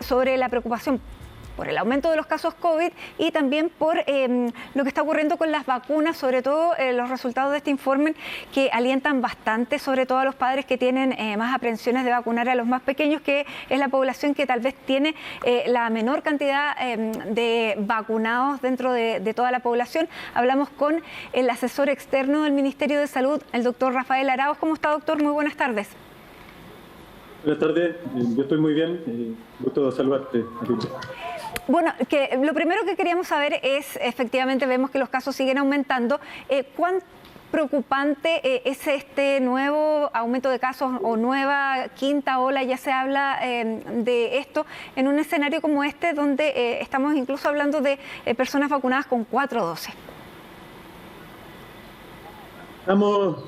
sobre la preocupación por el aumento de los casos COVID y también por lo que está ocurriendo con las vacunas, sobre todo los resultados de este informe que alientan bastante, sobre todo a los padres que tienen más aprensiones de vacunar a los más pequeños, que es la población que tal vez tiene la menor cantidad de vacunados dentro de toda la población. Hablamos con el asesor externo del Ministerio de Salud, el doctor Rafael Arauz. ¿Cómo está, doctor? Muy buenas tardes. Buenas tardes, yo estoy muy bien, gusto saludarte. Bueno, lo primero que queríamos saber es, efectivamente vemos que los casos siguen aumentando, ¿cuán preocupante es este nuevo aumento de casos o nueva quinta ola? Ya se habla de esto en un escenario como este, donde estamos incluso hablando de personas vacunadas con 4 dosis. Estamos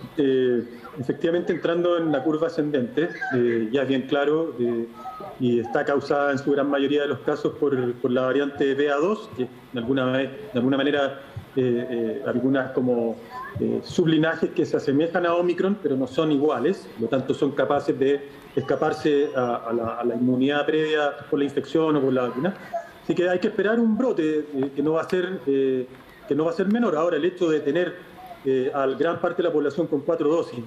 efectivamente entrando en la curva ascendente, ya es bien claro, y está causada en su gran mayoría de los casos por la variante BA2, que de alguna manera algunas como sublinajes que se asemejan a Omicron, pero no son iguales, por lo tanto son capaces de escaparse a la inmunidad previa por la infección o por la vacuna. Así que hay que esperar un brote que no va a ser menor. Ahora, el hecho de tener a gran parte de la población con 4 dosis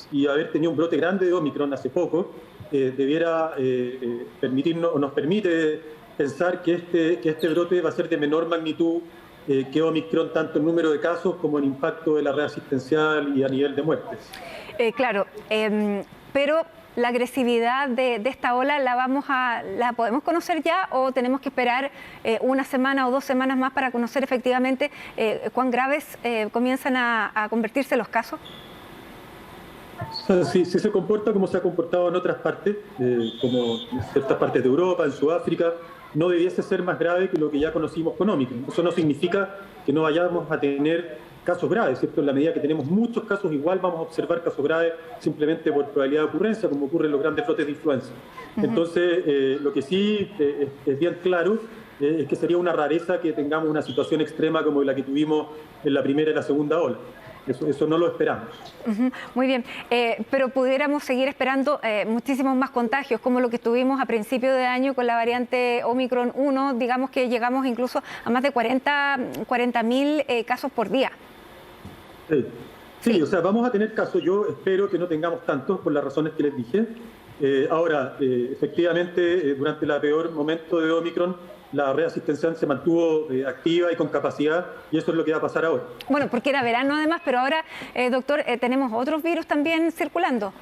y haber tenido un brote grande de Omicron hace poco, debiera permitirnos, o nos permite pensar que este brote va a ser de menor magnitud que Omicron, tanto en número de casos como en impacto de la red asistencial y a nivel de muertes. Claro, pero la agresividad de esta ola ¿la podemos conocer ya o tenemos que esperar una semana o 2 semanas más para conocer efectivamente cuán graves comienzan a convertirse los casos? Si se comporta como se ha comportado en otras partes, como en ciertas partes de Europa, en Sudáfrica, no debiese ser más grave que lo que ya conocimos con Omicron. Eso no significa que no vayamos a tener casos graves, ¿cierto? En la medida que tenemos muchos casos, igual vamos a observar casos graves simplemente por probabilidad de ocurrencia, como ocurre en los grandes brotes de influenza. Entonces, lo que sí es bien claro es que sería una rareza que tengamos una situación extrema como la que tuvimos en la primera y la segunda ola. Eso no lo esperamos. Muy bien, pero pudiéramos seguir esperando muchísimos más contagios, como lo que tuvimos a principio de año con la variante Omicron 1, digamos que llegamos incluso a más de 40.000 casos por día. Sí, o sea, vamos a tener casos. Yo espero que no tengamos tantos por las razones que les dije. Ahora, efectivamente, durante el peor momento de Omicron, la red asistencial se mantuvo activa y con capacidad, y eso es lo que va a pasar ahora. Bueno, porque era verano además, pero ahora, doctor, tenemos otros virus también circulando.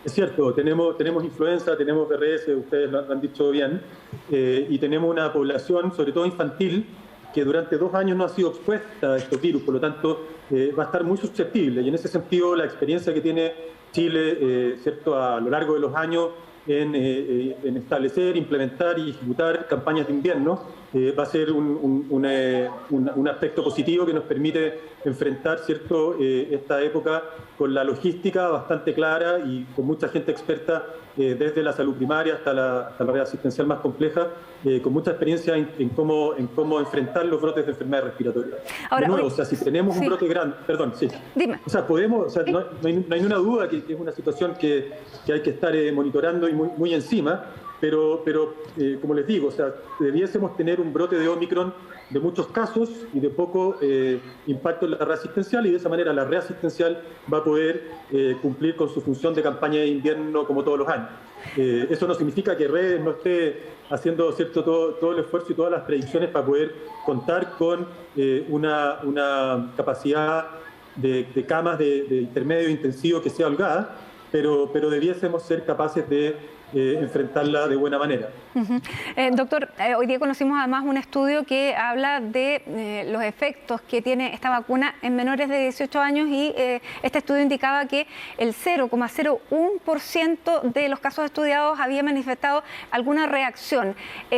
Es cierto, tenemos influenza, tenemos RS, ustedes lo han dicho bien, y tenemos una población, sobre todo infantil, que durante 2 años no ha sido expuesta a estos virus, por lo tanto va a estar muy susceptible. Y en ese sentido, la experiencia que tiene Chile, ¿cierto?, a lo largo de los años en establecer, implementar y ejecutar campañas de invierno, va a ser un aspecto positivo que nos permite enfrentar, ¿cierto?, esta época con la logística bastante clara y con mucha gente experta, desde la salud primaria hasta la red asistencial más compleja, con mucha experiencia en cómo enfrentar los brotes de enfermedades respiratorias. Ahora, de nuevo, o sea, si tenemos un brote grande, perdón, sí. Dime. O sea, no hay ninguna duda que es una situación que hay que estar monitoreando y muy encima, pero como les digo, o sea, debiésemos tener un brote de Omicron de muchos casos y de poco impacto en la red asistencial, y de esa manera la red asistencial va a poder cumplir con su función de campaña de invierno como todos los años. Eso no significa que Redes no esté haciendo, ¿cierto?, todo el esfuerzo y todas las predicciones para poder contar con una capacidad de camas de intermedio intensivo que sea holgada, pero debiésemos ser capaces de enfrentarla de buena manera. Doctor, hoy día conocimos además un estudio que habla de los efectos que tiene esta vacuna en menores de 18 años y este estudio indicaba que el 0,01% de los casos estudiados había manifestado alguna reacción,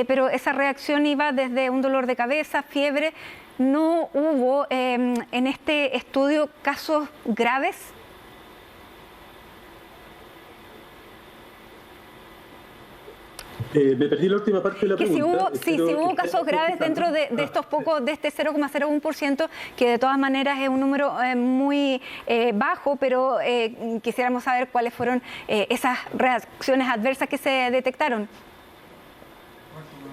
pero esa reacción iba desde un dolor de cabeza, fiebre. ¿No hubo en este estudio casos graves? Me perdí la última parte de la que pregunta. si hubo casos graves dentro de estos pocos, de este 0,01%, que de todas maneras es un número muy bajo, pero quisiéramos saber cuáles fueron esas reacciones adversas que se detectaron.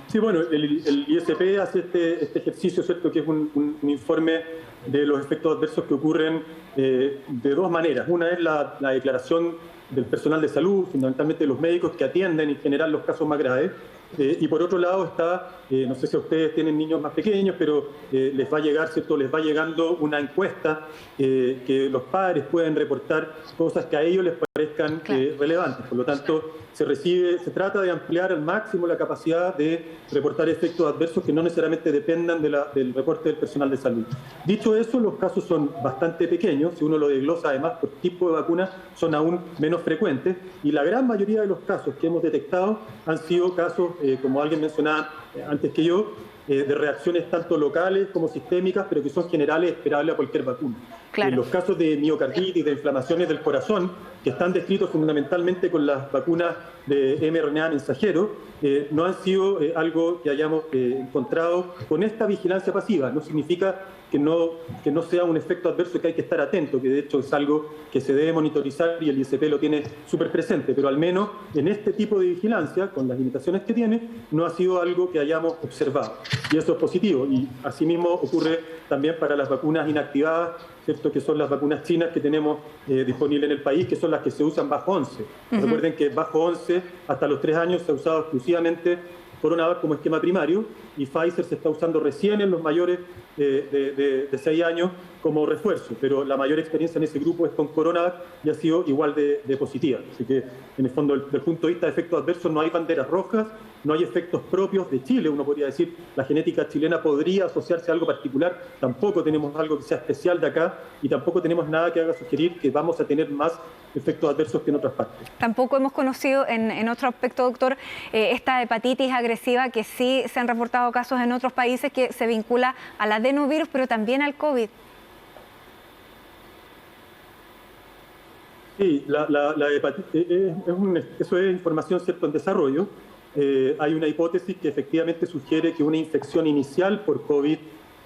Sí, bueno, el ISP hace este ejercicio, ¿cierto?, que es un informe de los efectos adversos que ocurren de dos maneras. Una es la declaración del personal de salud, fundamentalmente de los médicos que atienden en general los casos más graves. Y por otro lado está, no sé si ustedes tienen niños más pequeños, pero les va a llegar, ¿cierto?, les va llegando una encuesta que los padres pueden reportar cosas que a ellos les parezcan relevantes. Por lo tanto, se trata de ampliar al máximo la capacidad de reportar efectos adversos que no necesariamente dependan del reporte del personal de salud. Dicho eso, los casos son bastante pequeños, si uno lo desglosa además por tipo de vacuna, son aún menos frecuentes, y la gran mayoría de los casos que hemos detectado han sido casos, como alguien mencionaba antes que yo, de reacciones tanto locales como sistémicas, pero que son generales, esperables a cualquier vacuna. Claro. En los casos de miocarditis, de inflamaciones del corazón, que están descritos fundamentalmente con las vacunas de mRNA mensajero, no han sido algo que hayamos encontrado con esta vigilancia pasiva. No significa que no sea un efecto adverso que hay que estar atento, que de hecho es algo que se debe monitorizar y el ISP lo tiene súper presente, pero al menos en este tipo de vigilancia, con las limitaciones que tiene, no ha sido algo que hayamos observado. Y eso es positivo. Y asimismo ocurre también para las vacunas inactivadas, ¿cierto?, que son las vacunas chinas que tenemos disponibles en el país, que son las que se usan bajo 11. Recuerden que bajo 11, hasta los 3 años, se ha usado exclusivamente Coronavac como esquema primario, y Pfizer se está usando recién en los mayores de 6 años como refuerzo, pero la mayor experiencia en ese grupo es con Coronavac y ha sido igual de positiva. Así que, en el fondo, desde el punto de vista de efectos adversos, no hay banderas rojas, no hay efectos propios de Chile. Uno podría decir, la genética chilena podría asociarse a algo particular, tampoco tenemos algo que sea especial de acá y tampoco tenemos nada que haga sugerir que vamos a tener más efectos adversos que en otras partes. Tampoco hemos conocido en otro aspecto, doctor, esta hepatitis agresiva, que sí se han reportado casos en otros países, que se vincula al adenovirus, pero también al COVID. Sí, la hepatitis, eso es información, ¿cierto?, en desarrollo. Hay una hipótesis que efectivamente sugiere que una infección inicial por COVID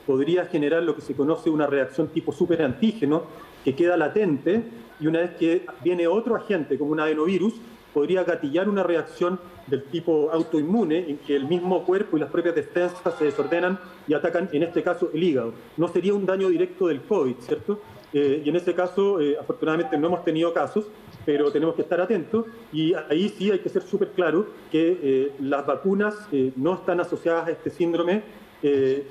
podría generar lo que se conoce una reacción tipo superantígeno, que queda latente, y una vez que viene otro agente, como un adenovirus, podría gatillar una reacción del tipo autoinmune, en que el mismo cuerpo y las propias defensas se desordenan y atacan, en este caso, el hígado. No sería un daño directo del COVID, ¿cierto? Y en ese caso, afortunadamente, no hemos tenido casos, pero tenemos que estar atentos, y ahí sí hay que ser súper claro que las vacunas no están asociadas a este síndrome,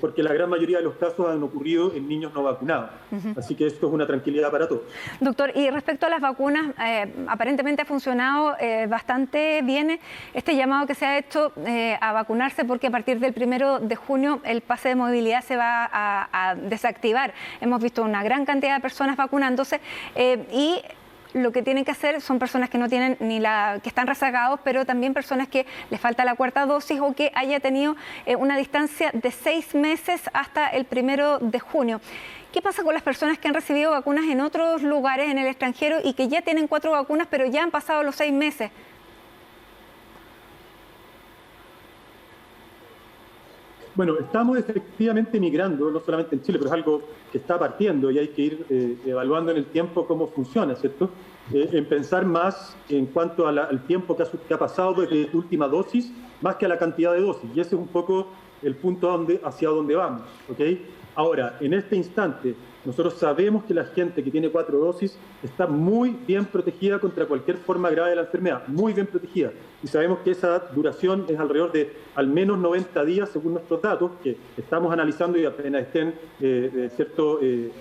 porque la gran mayoría de los casos han ocurrido en niños no vacunados. Así que esto es una tranquilidad para todos. Doctor, y respecto a las vacunas, aparentemente ha funcionado bastante bien este llamado que se ha hecho a vacunarse, porque a partir del 1 de junio el pase de movilidad se va a desactivar. Hemos visto una gran cantidad de personas vacunándose y lo que tienen que hacer son personas que no tienen que están rezagados, pero también personas que les falta la cuarta dosis o que haya tenido una distancia de 6 meses hasta el 1 de junio. ¿Qué pasa con las personas que han recibido vacunas en otros lugares en el extranjero y que ya tienen 4 vacunas, pero ya han pasado los 6 meses? Bueno, estamos efectivamente migrando, no solamente en Chile, pero es algo que está partiendo y hay que ir evaluando en el tiempo cómo funciona, ¿cierto? En pensar más en cuanto al tiempo que ha pasado desde tu última dosis, más que a la cantidad de dosis. Y ese es un poco el punto hacia donde vamos, ¿ok? Ahora, en este instante, nosotros sabemos que la gente que tiene 4 dosis está muy bien protegida contra cualquier forma grave de la enfermedad, muy bien protegida. Y sabemos que esa duración es alrededor de al menos 90 días, según nuestros datos, que estamos analizando, y apenas estén, de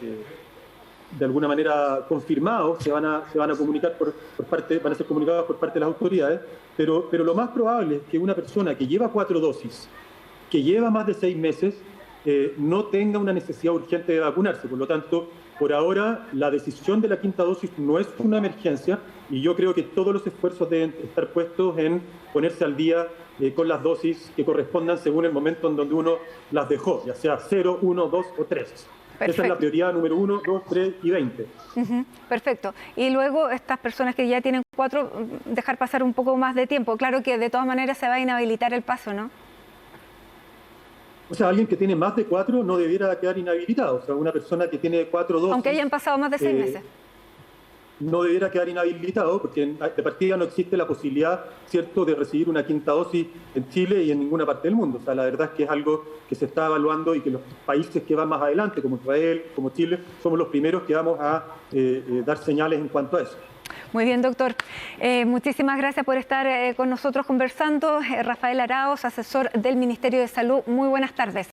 alguna manera confirmados, se van a comunicar van a ser comunicados por parte de las autoridades. Pero lo más probable es que una persona que lleva 4 dosis, que lleva más de 6 meses, no tenga una necesidad urgente de vacunarse. Por lo tanto, por ahora, la decisión de la 5ª dosis no es una emergencia, y yo creo que todos los esfuerzos deben estar puestos en ponerse al día con las dosis que correspondan según el momento en donde uno las dejó, ya sea 0, 1, 2 o 3. Esa es la prioridad número 1, 2, 3 y 20. Perfecto. Y luego estas personas que ya tienen 4, dejar pasar un poco más de tiempo. Claro que de todas maneras se va a inhabilitar el paso, ¿no? O sea, alguien que tiene más de 4 no debiera quedar inhabilitado. O sea, una persona que tiene 4 dosis... Aunque hayan pasado más de 6 meses. No debiera quedar inhabilitado porque de partida no existe la posibilidad, ¿cierto?, de recibir una quinta dosis en Chile y en ninguna parte del mundo. O sea, la verdad es que es algo que se está evaluando y que los países que van más adelante, como Israel, como Chile, somos los primeros que vamos a dar señales en cuanto a eso. Muy bien, doctor. Muchísimas gracias por estar con nosotros conversando. Rafael Araoz, asesor del Ministerio de Salud. Muy buenas tardes.